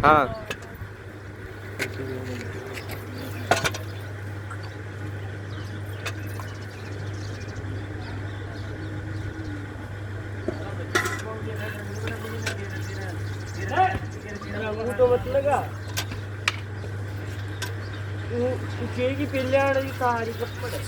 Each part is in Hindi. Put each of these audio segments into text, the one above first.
हाँ तो मत लगा की पिल्लाड़ सारी कपड़े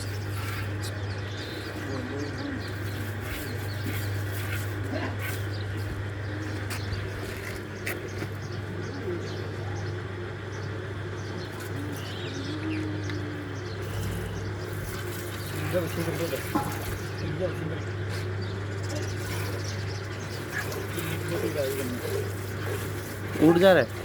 उड़ जा रहा है।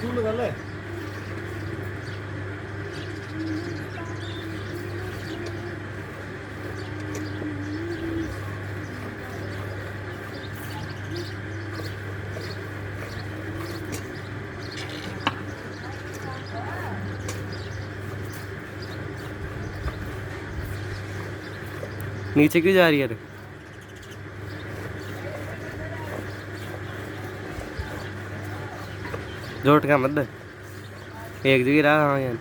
लगा ले नीचे क्यों जा रही है रे? जोट का मत दे, एक जगह रहा। हाँ यार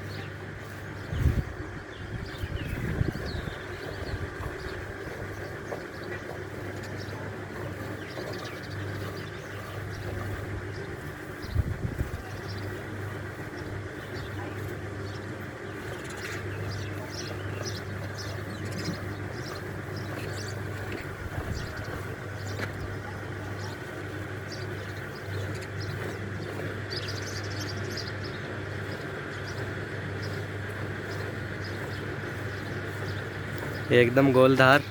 एकदम गोलधार।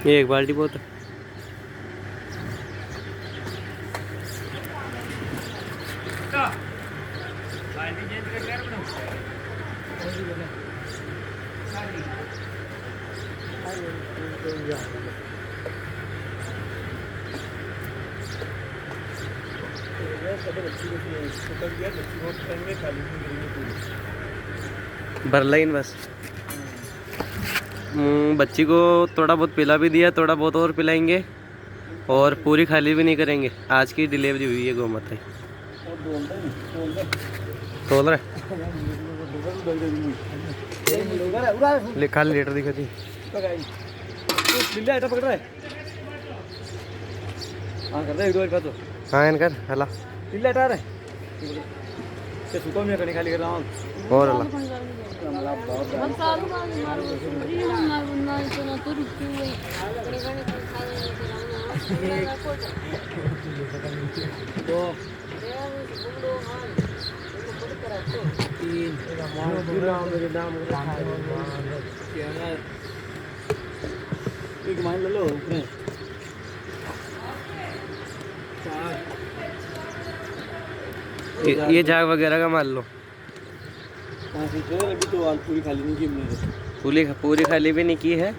ये एक बाल्टी बहुत है। बरलाइन बस। बच्ची को थोड़ा बहुत पिला भी दिया, थोड़ा बहुत और पिलाएंगे और पूरी खाली भी नहीं करेंगे। आज की डिलीवरी हुई है गौ माता। तोल रहे लिखा लीटर दिखा दी। पकड़ रहा है। हाँ कर दे एक दो बार तो। हाँ इनकर हला पिल्ला हटा रहे से सुको में कहीं खाली कर रहा हूँ और हला एक मान ले लो ऊपर ये जाग वगैरह का मान लो। अभी तो पूरी खाली नहीं की हमने पूरी खाली भी नहीं की है।